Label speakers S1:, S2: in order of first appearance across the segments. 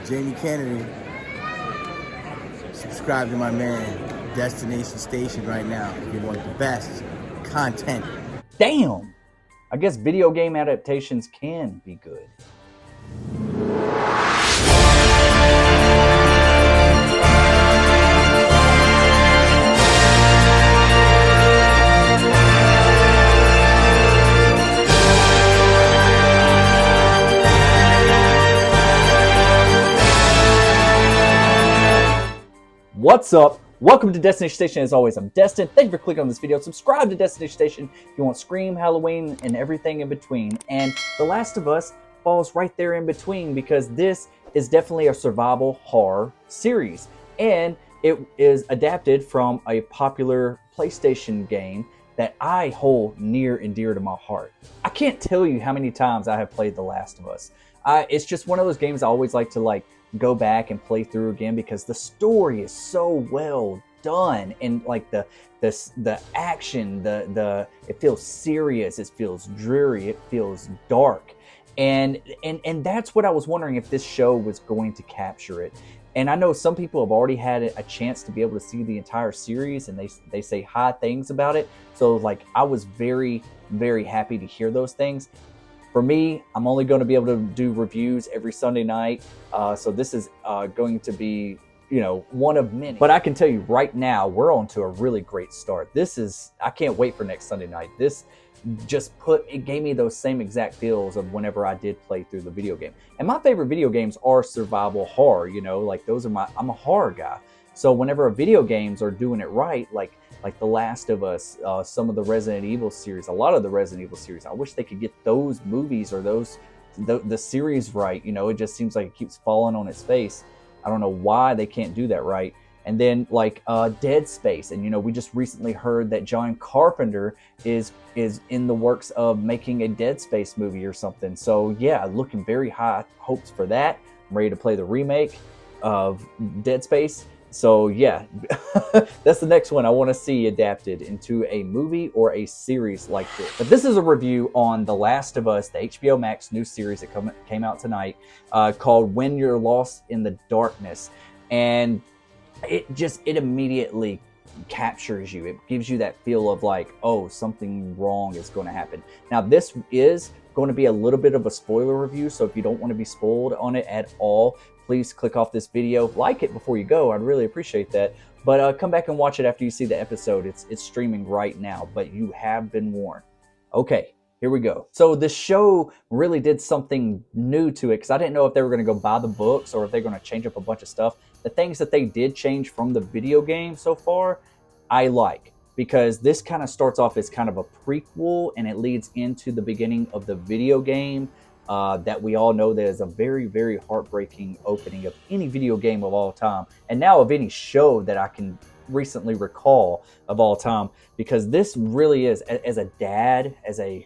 S1: Jamie Kennedy. Subscribe to my man, Destination Station right now if you want the best content.
S2: Damn! I guess video game adaptations can be good. What's up? Welcome to Destination Station. As always, I'm Destin. Thank you for clicking on this video. Subscribe to Destination Station if you want Scream, Halloween, and everything in between. And The Last of Us falls right there in between because this is definitely a survival horror series. And it is adapted from a popular PlayStation game that I hold near and dear to my heart. I can't tell you how many times I have played The Last of Us. It's just one of those games I always like to go back and play through again because the story is so well done, and like the action, the it feels serious, it feels dreary, it feels dark, and that's what I was wondering if this show was going to capture it. And I know some people have already had a chance to be able to see the entire series, and they say high things about it. So like I was very, very happy to hear those things. For me, I'm only going to be able to do reviews every Sunday night, so this is going to be, one of many. But I can tell you right now, we're on to a really great start. I can't wait for next Sunday night. This it gave me those same exact feels of whenever I did play through the video game. And my favorite video games are survival horror, I'm a horror guy. So whenever video games are doing it right, like The Last of Us, some of the Resident Evil series, a lot of the Resident Evil series, I wish they could get those movies or the series right. It just seems like it keeps falling on its face. I don't know why they can't do that right. And then Dead Space, and we just recently heard that John Carpenter is in the works of making a Dead Space movie or something. So yeah, looking very high hopes for that. I'm ready to play the remake of Dead Space. So yeah, that's the next one I want to see adapted into a movie or a series like this. But this is a review on The Last of Us, the HBO Max new series that came out tonight, called When You're Lost in the Darkness. And it immediately captures you. It gives you that feel of oh, something wrong is going to happen. Now, this is going to be a little bit of a spoiler review, so if you don't want to be spoiled on it at all, please click off this video, like it before you go. I'd really appreciate that. But come back and watch it after you see the episode. It's streaming right now, but you have been warned. Okay, here we go. So the show really did something new to it because I didn't know if they were going to go buy the books or if they're going to change up a bunch of stuff. The things that they did change from the video game so far, I like, because this kind of starts off as kind of a prequel and it leads into the beginning of the video game. That we all know that is a very, very heartbreaking opening of any video game of all time, and now of any show that I can recently recall of all time, because this really is, as a dad, as a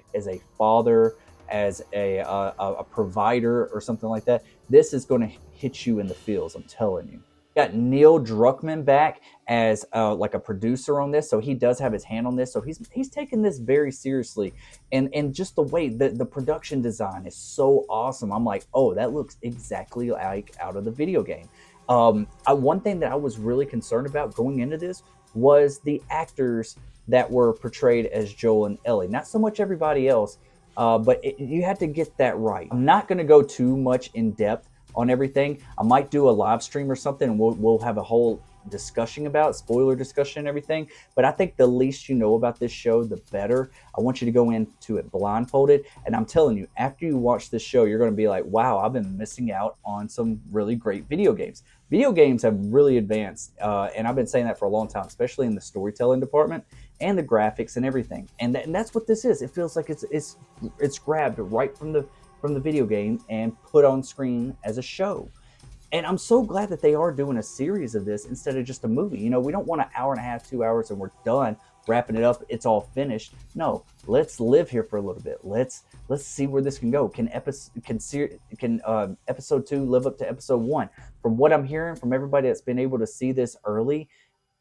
S2: father, as a provider or something like that, this is going to hit you in the feels, I'm telling you. Got Neil Druckmann back as a producer on this, so he does have his hand on this. So he's taking this very seriously, and just the way the production design is so awesome. I'm like, oh, that looks exactly like out of the video game. One thing that I was really concerned about going into this was the actors that were portrayed as Joel and Ellie. Not so much everybody else, but you had to get that right. I'm not going to go too much in depth on everything. I might do a live stream or something, and we'll have a whole discussion about spoiler discussion and everything. But I think the least you know about this show, the better. I want you to go into it blindfolded, and I'm telling you, after you watch this show, you're going to be like, wow, I've been missing out on some really great video games. Video games have really advanced, and I've been saying that for a long time, especially in the storytelling department and the graphics and everything. And that's what this is. It feels like it's grabbed right from the video game and put on screen as a show. And I'm so glad that they are doing a series of this instead of just a movie. We don't want an hour and a half, 2 hours, and we're done wrapping it up. It's all finished. No, let's live here for a little bit. Let's see where this can go. Can episode 2 live up to episode 1? From what I'm hearing from everybody that's been able to see this early,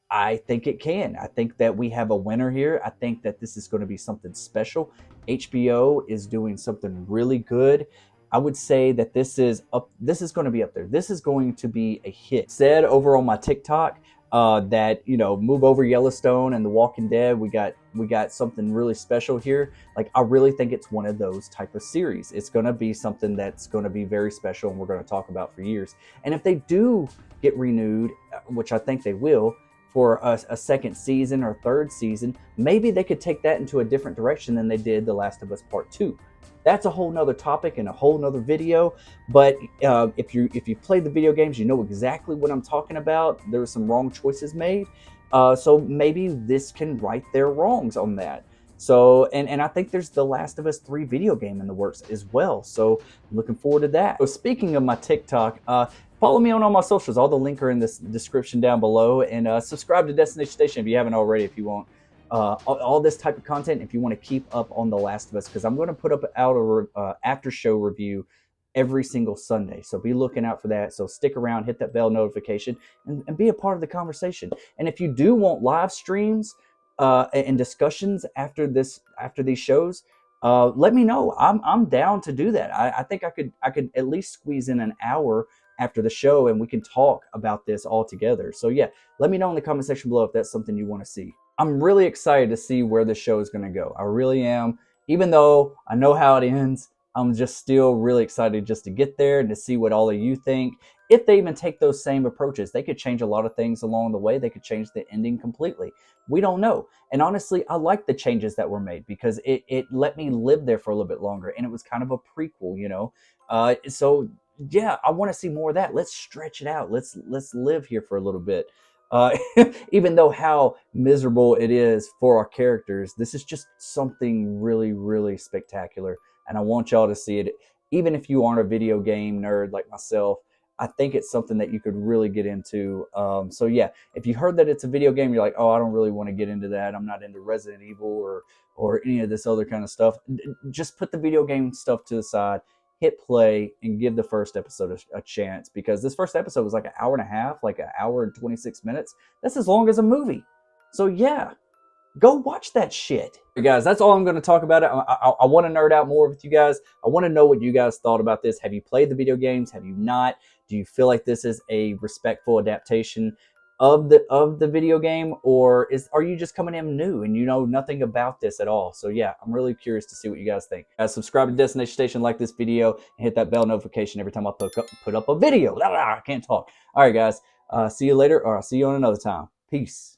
S2: I think it can. I think that we have a winner here. I think that this is going to be something special. HBO is doing something really good. I would say that this is up. This is going to be up there. This is going to be a hit. Said over on my TikTok that, you know, move over Yellowstone and The Walking Dead. We got something really special here. Like, I really think it's one of those type of series. It's going to be something that's going to be very special, and we're going to talk about for years. And if they do get renewed, which I think they will, for a second season or third season, maybe they could take that into a different direction than they did The Last of Us Part 2. That's a whole nother topic and a whole nother video. But if you played the video games, you know exactly what I'm talking about. There were some wrong choices made. So maybe this can right their wrongs on that. So, and I think there's The Last of Us 3 video game in the works as well. So I'm looking forward to that. So speaking of my TikTok, follow me on all my socials. All the link are in this description down below. And subscribe to Destination Station if you haven't already, if you want all this type of content, if you want to keep up on The Last of Us, because I'm going to put out a after show review every single Sunday. So be looking out for that. So stick around, hit that bell notification, and be a part of the conversation. And if you do want live streams and discussions after these shows, let me know. I'm down to do that. I think I could at least squeeze in an hour after the show, and we can talk about this all together. So yeah, let me know in the comment section below if that's something you want to see. I'm really excited to see where this show is going to go. I really am. Even though I know how it ends, I'm just still really excited just to get there and to see what all of you think. If they even take those same approaches, they could change a lot of things along the way. They could change the ending completely. We don't know. And honestly, I like the changes that were made because it let me live there for a little bit longer. And it was kind of a prequel, you know. So yeah, I want to see more of that. Let's stretch it out. Let's live here for a little bit. Even though how miserable it is for our characters, this is just something really, really spectacular. And I want y'all to see it. Even if you aren't a video game nerd like myself, I think it's something that you could really get into. So yeah, if you heard that it's a video game, you're like, oh, I don't really want to get into that. I'm not into Resident Evil or any of this other kind of stuff. Just put the video game stuff to the side, hit play, and give the first episode a chance, because this first episode was like an hour and a half, like an hour and 26 minutes. That's as long as a movie. So yeah, go watch that shit. Hey guys, that's all I'm going to talk about. I want to nerd out more with you guys. I want to know what you guys thought about this. Have you played the video games? Have you not? Do you feel like this is a respectful adaptation of the video game, or are you just coming in new and you know nothing about this at all? So yeah, I'm really curious to see what you guys think. Guys, subscribe to Destination Station, like this video, and hit that bell notification every time I put up a video. I can't talk. All right, guys. See you later, or I'll see you on another time. Peace.